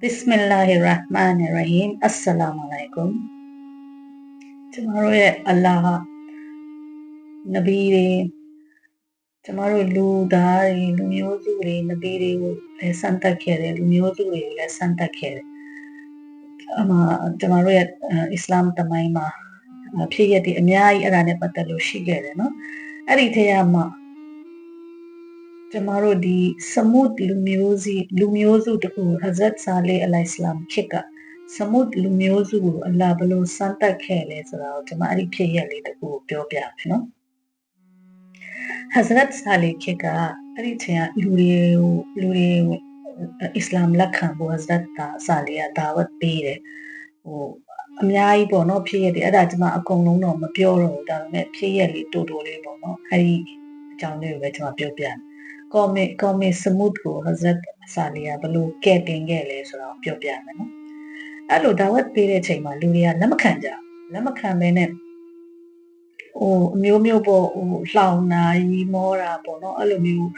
Bismillahirrahmanirrahim. Assalamualaikum. ကျွန်တော်တို့ရဲ့အလ္လာဟ်နဗီတွေကျွန်တော်တို့လူသားတွေလူမျိုးစုတွေနဗီတွေကိုလည်းစံတက်ခဲ့တယ်လူမျိုးစုတွေကိုလည်းစံတက်ခဲ့တယ်ကျွန်တော်တို့ရဲ့အစ္စလာမ်တမိုင်းမှာဖြစ်ရတဲ့အများကြီးအဲ့ဒါနဲ့ပတ်သက်လို့ရှိခဲ့တယ်နော်အဲ့ဒီထဲမှာကျွန်တော်တို့ဒီစမုတ်လူမျိုးစုတခုဟဇရတ်ဆာလေအလိုင်စလမ်ခေတ်ကစမုတ်လူမျိုးစုကိုအလ္လာဟ်ဘယ်လိုစံတက်ခဲ့လဲဆိုတာကိုကျွန်မအဲ့ဒီဖြစ်ရလေးတခုကိုပြောပြမယ်နော်ဟဇရတ်ဆာလေခေတ်ကအဲ့ဒီချိန်ကလူတွေအစ္စလာမ်လက်ခံဖို့ဟဇရတ်ဆာလေကဒါဝတ်ပေးတယ်အများကြီးပေါ့နော်ဖြစ်ရတယ်အဲ့ဒါကျွန်မအကုန်လုံးတော့မပြောတော့ဘူးဒါပေမဲ့ဖြစ်ရလေးတိုးလေးပေါ့နော်အဲ့ဒီအကြောင်းလေးကိုပဲကျွန်မပြောပြမယ်ကောမေစမုတ်ကိုဟဇရတ်ဆာလီကဘလို့ကဲတင်ခဲ့လဲဆိုတော့ပြောပြမယ်နော်အဲ့လိုဒါဝတ်ပေးတဲ့အချိန်မှာလူတွေကလက်မခံဘဲနဲ့အမျိုးပေါ့လှောင်နာရီမောတာပေါ့နော်အဲ့လိုမျိုး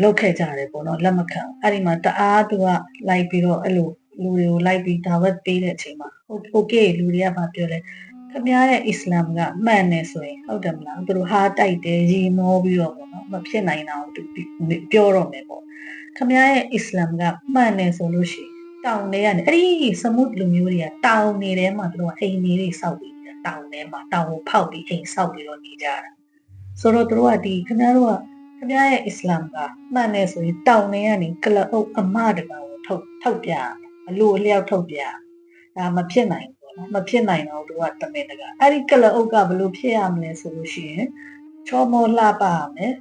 လောက်ခဲ့ကြတယ်ပေါ့နော်လက်မခံအဲ့ဒီမှာတအားသူကလိုက်ပြီးတော့အဲ့လိုလူတွေကိုလိုက်ပြီးဒါဝတ်ပေးတဲ့အချိန်မှာโอเคလူတွေကဘာပြောလဲခင်ဗျားရဲ့အစ္စလာမ်ကမှန်တယ်ဆိုရင်ဟုတ်တယ်မလားသူတို့ဟာတိုက်တယ်ရီမောပြီးတော့ပေါ့နော်မဖြစ်နိုင်တော့သူပြောတော့မယ်ပေါ့ခင်ဗျားရဲ့အစ္စလာမ်ကမှန်တယ်ဆိုလို့ရှိရင်တောင်ထဲကနေအဲ့ဒီစမုတ်လူမျိုးတွေကတောင်နေထဲမှာသူတို့အိမ်တွေစောက်ပြီးတောင်ထဲမှာတောင်ကိုဖောက်ပြီးအိမ်စောက်ပြီးတော့နေကြတာဆိုတော့သူတို့ကဒီခင်ဗျားရဲ့အစ္စလာမ်ကမှန်တယ်ဆိုရင်တောင်ထဲကနေကလအုပ်အမတကောင်ကိုထုတ်ပြအလိုအလျောက်ထုတ်ပြဒါမဖြစ်နိုင်ဘူးနော်မဖြစ်နိုင်တော့သူကတမင်တကာအဲ့ဒီကလအုပ်ကဘယ်လိုဖြစ်ရမလဲဆိုလို့ရှိရင်ချောမောလှပရမယ်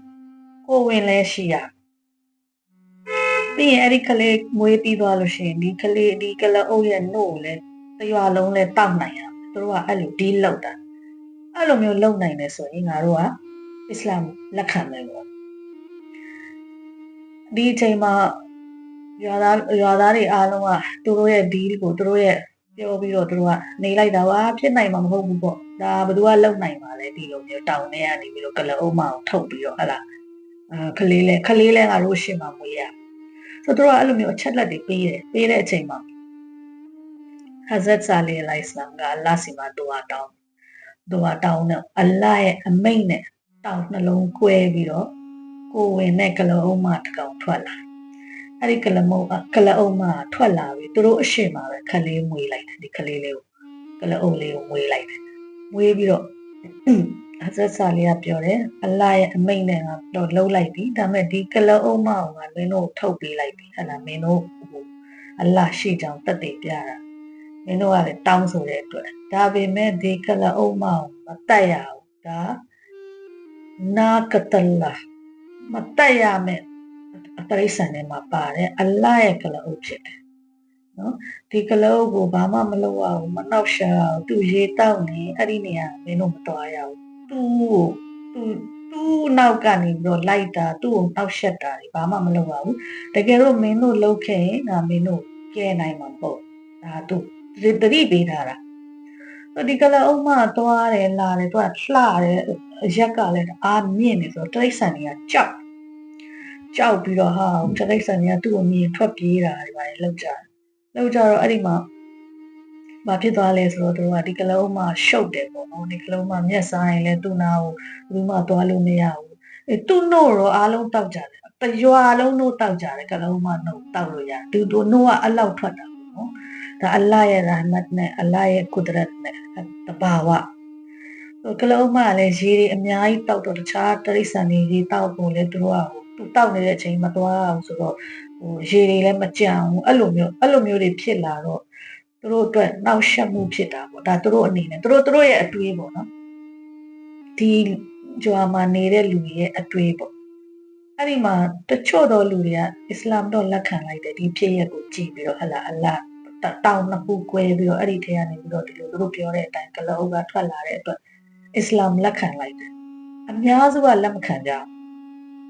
ကိုဝင်လဲရှိရပြီးရင်အဲ့ဒီကလေးမွေးပြီးသွားလို့ရှိရင်ဒီကလအုပ်ရဲ့နို့ကိုလည်းတရွာလုံးလဲတောက်နိုင်ရသူတို့ကအဲ့လိုဒီလောက်တာအဲ့လိုမျိုးလုပ်နိုင်တယ်ဆိုရင်ငါတို့ကအစ္စလာမ်လက်ခံမယ်ပေါ့ဒီအချိန်မှာရွာသားတွေအားလုံးကသူတို့ရဲ့ဒီကိုသူတို့ရဲ့ပြောပြီးတော့သူတို့ကနေလိုက်တာပါဖြစ်နိုင်မှာမဟုတ်ဘူးပေါ့ဒါဘယ်သူကလုံနိုင်ပါလဲဒီလိုမျိုးတောင်ထဲကနေပြီးတော့ကလအုပ်မအောင်ထုတ်ပြီးတော့ဟလာခလေးလဲငါတို့ရှင်းမှာမွေးရဆိုတော့သူတို့ကအဲ့လိုမျိုးအချက်လက်တွေပေးတဲ့အချိန်မှာဟဇရတ်ဆာလီအလိုင်စလမ်ကအလ္လာဟ်စီမှာတောင်းတော့အလ္လာဟ်ရဲ့အမိန့်နဲ့တောင်းနှလုံးကွဲပြီးတော့ကိုဝင်တဲ့ကလအုပ်မတကောင်ထွက်လာအဲ့ဒီကလအုပ်မထွက်လာပြီးသူတို့အရှိမပဲခလေးမွေးလိုက်တယ်ဒီခလေးလေးကိုကလအုပ်လေးကိုမွေးလိုက်တယ်မွေးပြီးတော့ဟဇရတ်ဆာလီကပြောတယ်အလ္လာဟ်ရဲ့အမိန့်နဲ့တော့လှုပ်လိုက်ပြီဒါပေမဲ့ဒီကလအုပ်မကိုမင်းတို့ထုတ်ပေးလိုက်ပြီဟဲ့လားမင်းတို့အလ္လာဟ်ရှိကြောင်းသက်သေပြတာမင်းတို့ကလည်းတောင်းဆိုတဲ့အတွက်ဒါပေမဲ့ဒီကလအုပ်မကိုမတတ်ရဘူးဒါနာကတလာမတတ်ရမယ်အတရိษံထဲမှာပါတယ်အလ္လာဟ်ရဲ့ကလအုပ်ဖြစ်တယ်နော်ဒီကလအုပ်ကိုဘာမှမလုပ်ရဘူးမနှောက်ယှက်ရဘူးသူရေတောက်နေအဲ့ဒီနေရာမင်းတို့မတော်ရဘူးသူနောက်ကနေပြီးတော့လိုက်တာသူ့ကိုနှောက်ယှက်တာတွေဘာမှမလုပ်ရဘူးတကယ်လို့မင်းတို့လုပ်ခဲ့ရင်ဒါမင်းတို့ကဲနိုင်မှာပေါ့ဒါသူတတိပေးထားတာဒီကလအုပ်မသွားတယ်လာတယ်သူကလှတယ်ရက်ကလည်းအားမြင့်နေဆိုတော့တရိษံတွေကကြောက်ပြီးတော့ဟာတရိษံတွေကသူ့ကိုမြင်ထွက်ပြေးတာတွေပါလောက်ကြတော့အဲ့ဒီမှာဘာဖြစ်သွားလဲဆိုတော့သူကဒီကလအုပ်မရှုပ်တယ်ပေါ့နော်ဒီကလအုပ်မမျက်စားရင်လည်းသူ့နာကိုဘူးမှသွားလို့မရဘူးသူ့နို့တော့အားလုံးတောက်ကြတယ်တရွာလုံးနို့တောက်ကြတယ်ကလအုပ်မနို့တောက်လို့ရသူနို့ကအလောက်ထွက်တာပေါ့နော်ဒါအလ္လာဟ်ရဲ့ရာဟ်မတ်နဲ့အလ္လာဟ်ရဲ့ကုဒရတ်နဲ့တဘာဝကလအုပ်မလည်းရေတွေအများကြီးတောက်တော့တခြားတရိษံတွေရေတောက်ဖို့လည်းသူတို့ကသူတောက်နေတဲ့အချိန်မသွားအောင်ဆိုတော့ရေတွေလည်းမကြံဘူးအဲ့လိုမျိုးတွေဖြစ်လာတော့သူတို့အတွက်နှောက်ယှက်မှုဖြစ်တာပေါ့ဒါသူတို့အနေနဲ့သူတို့ရဲ့အတွေးပေါ့နော်ဒီဂျွာမှာနေတဲ့လူတွေရဲ့အတွေးပေါ့အဲ့ဒီမှာတချို့သောလူတွေကအစ္စလာမ်တော့လက်ခံလိုက်တယ်ဒီဖြစ်ရက်ကိုကြည့်ပြီးတော့ဟလာအလ္လာဟ်တောင်းနှစ်ခု꿰ပြီးတော့အဲ့ဒီထဲကနေပြီးတော့ဒီလိုသူတို့ပြောတဲ့အတိုင်းကလအုပ်ကထွက်လာတဲ့အတွက်အစ္စလာမ်လက်ခံလိုက်တယ်အများစုကလက်မခံကြ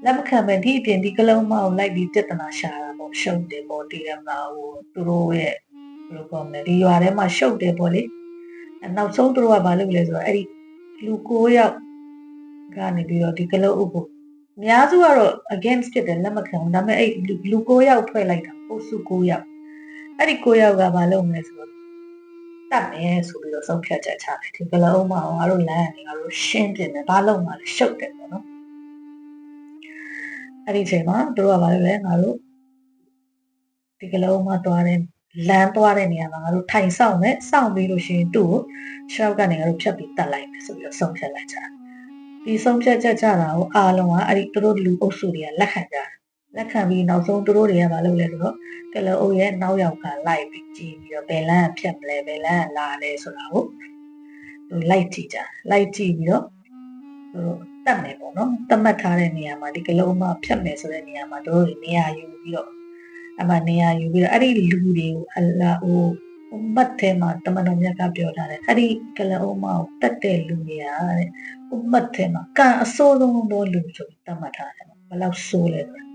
လက်မခံပဲဒီအပြင်ဒီကလအုပ်မကိုလိုက်ပြီးတည်တနာရှာတာပေါ့ရှုပ်တယ်ပေါ့တည်ရမလားသူတို့ရဲ့ဘယ်လိုကောမလဲဒီရွာထဲမှာရှုပ်တယ်ပေါ့လေနောက်ဆုံးသူတို့ကဘာလုပ်လဲဆိုတော့အဲ့ဒီလူ9ယောက်ကနေပြီးတော့ဒီကလအုပ်ကိုအများစုကတော့ against ဖြစ်တယ်လက်မခံဘူးဒါပေမဲ့အဲ့လူ9ယောက်ဖွဲ့လိုက်တာပုစု9ယောက် အဲ့ဒီ9ယောက်ကဘာလုပ်မလဲဆိုတော့တတ်မယ်ဆိုပြီးတော့ဆုံးဖြတ်ချက်ချတယ်ဒီကလအုံးမအောင်ငါတို့လမ်းကနေငါတို့ရှင်းပြမယ်ဘာလုပ်မှလဲရှုပ်တယ်ပေါ့နော်အဲ့ဒီအချိန်မှာတို့ကဘာလုပ်လဲငါတို့ဒီကလအုံးမသွားတဲ့လမ်းသွားတဲ့နေရာမှာငါတို့ထိုင်ဆောင်မယ်စောင့်ပြီးလို့ရှိရင်သူ့ကိုရှောက်ကနေငါတို့ဖြတ်ပြီးတတ်လိုက်မယ်ဆိုပြီးတော့ဆုံးဖြတ်လိုက်ကြတယ်ဒီဆုံးဖြတ်ချက်ကြတာကိုအားလုံးကအဲ့ဒီသူတို့လူအုပ်စုတွေကလက်ခံကြတယ်လက်ခံပြီးနောက်ဆုံးသူတို့တွေကဘာလုပ်လဲဆိုတော့ကလအုပ်ရဲ့နောက်ရောက်ကလိုက်ပြီးကြည့်ပြီးတော့ဘယ်လမ်းဖြတ်မလဲဘယ်လမ်းလာလဲဆိုတာကိုသူလိုက်ကြည့်ကြလိုက်ကြည့်ပြီးတော့သူတို့တတ်မယ်ပေါ့နော်တတ်မှတ်ထားတဲ့နေရာမှာဒီကလအုပ်မဖြတ်မယ်ဆိုတဲ့နေရာမှာသူတို့နေရာယူပြီးတော့အမှနေရာယူပြီးတော့အဲ့ဒီလူတွေကိုအလာဟိုမတ်ထဲမှာတမန်တော်မြတ်ကပြောထားတယ်အဲ့ဒီကလအုံးမကိုတတ်တဲ့လူတွေကတဲ့ဥမတ်ထဲမှာကံအစိုးဆုံးသောလူဆိုပြီးတတ်မှတ်ထားတယ်ဘယ်လောက်ဆိုးလဲဆို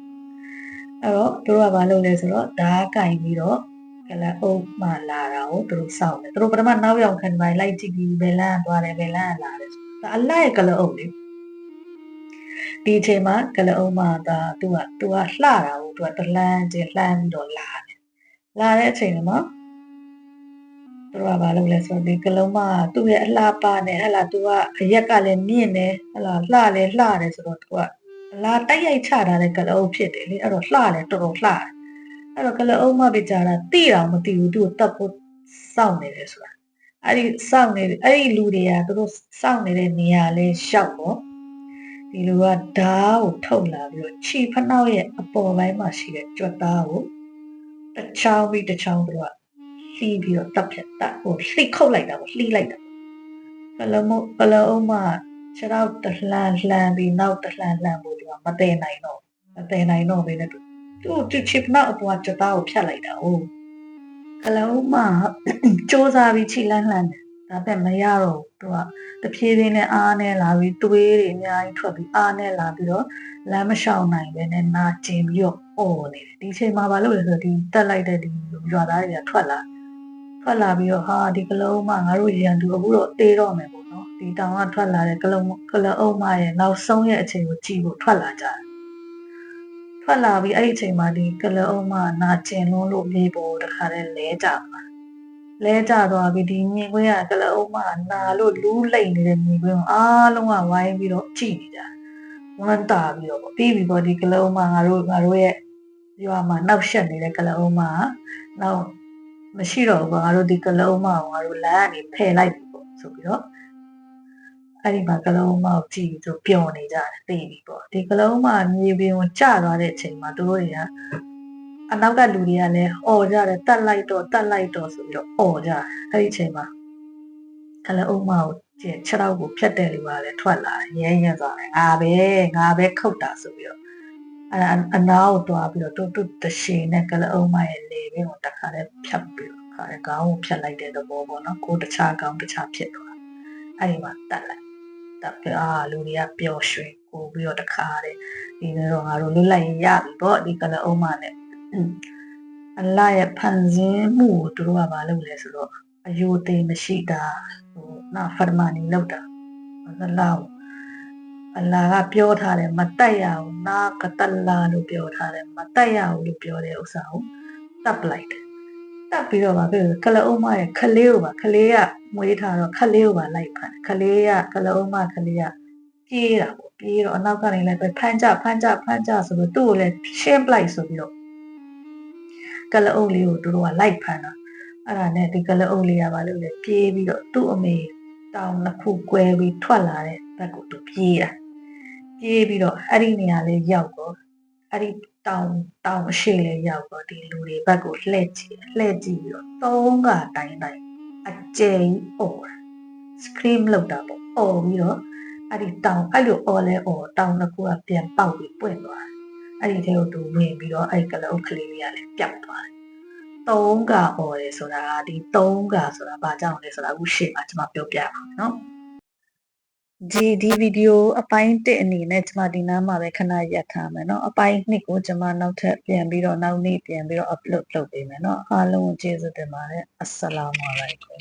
အဲ့တော့သူတို့ကဘာလုပ်လဲဆိုတော့ဓာတ်ကင်ပြီးတော့ကလအုံးမလာတာကိုသူတို့စောင့်တယ်သူတို့ပထမနောက်ရောက်ခံပိုင်းလိုက်ကြည့်ပြီးဘယ်လမ်းသွားတယ်ဘယ်လမ်းလာတယ်ဒါအလိုက်ရဲ့ကလအုံးလေဒီအချိန်မှာကလအုံးမကသူကလှတာကိုသူကတလန်းချင်းလှမ်းပြီးတော့လာတယ်လာတဲ့အချိန်မှာသူကဘာလုပ်လဲဆိုတော့ဒီကလုံးမသူ့ရဲ့အလှပနဲ့ဟလာသူကအရက်ကလည်းမြင့်တယ်ဟလာလှတယ်ဆိုတော့သူကအလားတိုက်ရိုက်ချထားတဲ့ကလုံးဖြစ်တယ်လေအဲ့တော့လှတယ်တော်တော်လှတယ်အဲ့တော့ကလုံးမပြကြတာတိတောင်မတိဘူးသူ့ကိုတတ်ဖို့စောင့်နေတယ်ဆိုတာအဲ့ဒီစောင့်နေအဲ့ဒီလူတွေကသူတို့စောင့်နေတဲ့နေရာလေးရှောက်တော့ဒီလူကဓာတ်ကိုထုတ်လာပြီးတော့ခြေဖနှောက်ရဲ့အပေါ်ပိုင်းမှာရှိတဲ့ကြွက်သားကိုတစ်ချောင်းပြီးတစ်ချောင်းသူကလှီးပြီးတော့တပ်ဖြတ်တပ်ဟိုလှိခုတ်လိုက်တာကိုလှီးလိုက်တာကလအုံးမခြေတော့တလှန်ပြီးနောက်တလှန်ဖို့ဒီမှာမတည်နိုင်တော့ပဲနဲ့သူချစ်နောက်အပေါ်ကြွက်သားကိုဖြတ်လိုက်တာ哦ကလအုံးမစူးစားပြီးခြေလှမ်းတယ်ဒါပေမဲ့မရတော့သူကတဖြည်းဖြည်းနဲ့အားနဲ့လာပြီးသွေးတွေအများကြီးထွက်ပြီးအားနဲ့လာပြီးတော့လမ်းမလျှောက်နိုင်ပဲနဲ့နာကျင်ပြီးတော့အော်နေတယ်ဒီချိန်မှာဘာလုပ်လဲဆိုတော့ဒီတက်လိုက်တဲ့ဒီရွာသားတွေကထွက်လာပြီးတော့ဟာဒီကလုံးမငါတို့ရန်သူအခုတော့တေးတော့မယ်ပေါ့နော်ဒီတောင်ကထွက်လာတဲ့ကလုံးအုံမရဲ့နောက်ဆုံးရဲ့အချိန်ကိုကြည့်ဖို့ထွက်လာကြတယ်ထွက်လာပြီးအဲ့ဒီအချိန်မှာဒီကလုံးအုံမနာကျင်လွန်းလို့မြေပေါ်တခါတည်းလဲကြသွားပြီးဒီမြင်ကွင်းကကလအုံးမနာလို့လူးလိမ့်နေတဲ့မြင်ကွင်းကိုအားလုံးကဝိုင်းပြီးတော့ကြည့်နေကြဝမ်းတာပြီးတော့ပြီးပြီပေါ့ဒီကလအုံးမငါတို့ရဲ့ရွာမှာနောက်ဆက်နေတဲ့ကလအုံးမနောက်မရှိတော့ဘူးငါတို့ဒီကလအုံးမကိုငါတို့လမ်းကနေဖယ်လိုက်ပြီပေါ့ဆိုပြီးတော့အဲ့ဒီမှာကလအုံးမကိုကြည့်ပြီးသူပျော်နေကြတယ်သိပြီပေါ့ဒီကလအုံးမမြေပြင်ကိုကျသွားတဲ့အချိန်မှာတို့တွေကအနောက်ကလူတွေကလည်းអော်ကြတယ်တတ်လိုက်တော့ဆိုပြီးတော့អော်ကြအဲ့ဒီအချိန်မှာကလအုံးမကိုခြေထောက်ကိုဖြတ်တဲ့လူကလည်းထွက်လာရဲသွားတယ်ငါပဲခုတ်တာဆိုပြီးတော့အနာကိုတွားပြီးတော့တွတ်တရှည်နဲ့ကလအုံးမရဲ့လေဘင်းကိုတစ်ခါတည်းဖြတ်ပြီးတော့ခေါင်းကိုဖြတ်လိုက်တဲ့သဘောပေါ့နော်ကိုတခြားကောင်းတခြားဖြစ်သွားအဲ့ဒီမှာတတ်လိုက်တပ်ပြလူတွေကပျော်ရွှင်ကိုပြီးတော့တခါတည်းဒီတော့ငါတို့လွတ်လိုက်ရပြီပေါ့ဒီကလအုံးမနဲ့အလရဲ့ဖန်ဆင်းမှုကိုသူတို့ကမလုပ်လဲဆိုတော့အယိုသေးမရှိတာဟိုနာဖရမာနီလောက်တာမလောက်အလာကပြောထားတယ်မတက်ရဘူးနာကတလာလို့ပြောထားတယ်မတက်ရဘူးလို့ပြောတဲ့ဥစ္စာကိုတပ်လိုက်တယ်တပ်ပြီးတော့ဗာပြောကလအုံးမရဲ့ခလေးကိုပါခလေးကမွေးထားတော့ခလေးကိုပါလိုက်ဖန်ခလေးကကလအုံးမခလေးကပြေးတာပေါ့ပြေးတော့အနောက်ကနေလည်းပဲဖမ်းကြဆိုတော့သူ့ကိုလည်းရှင်းပလိုက်ဆိုပြီးတော့ကလအုပ်လေးကိုသူတို့ကလိုက်ဖမ်းတာအဲ့ဒါနဲ့ဒီကလအုပ်လေးကဘာလို့လဲပြေးပြီးတော့သူ့အမေတောင်နှစ်ခုကွဲပြီးထွက်လာတဲ့ဘက်ကိုသူပြေးပြီးတော့အဲ့ဒီနေရာလေးရောက်တော့အဲ့ဒီတောင်အရှိလေးရောက်တော့ဒီလူတွေဘက်ကိုလှည့်ကြည့်ပြီးတော့သုံးကတိုင်းအကျယ်ကြီးအော် scream လုပ်တာပေါ့အော်ပြီးတော့အဲ့ဒီတောင်အဲ့လိုအော်လဲအော်တောင်တစ်ခုကပြန်ပေါက်ပြီးပွင့်သွားတယ်အဲ့ဒီထဲကိုသူဝင်ပြီးတော့အဲ့ကလအုပ်ကလေးလေးကလည်းပျောက်သွားတယ်သုံးကအော်တယ်ဆိုတာကဒီသုံးကဆိုတာဘာကြောင့်လဲဆိုတာအခုရှေ့မှာကျွန်မပြောပြပါမယ်နော်ဒီဗီဒီယိုအပိုင်း1အနေနဲ့ကျွန်မဒီနားမှာပဲခဏရပ်ထားမယ်เนาะအပိုင်း2ကိုကျွန်မနောက်ထပ်ပြန်ပြီးတော့နောက်နေ့ပြန်ပြီးတော့ upload လုပ်ပေးမယ်เนาะအားလုံးကိုကျေးဇူးတင်ပါတယ်အစ္စလာမ်အလိုင်ကွမ်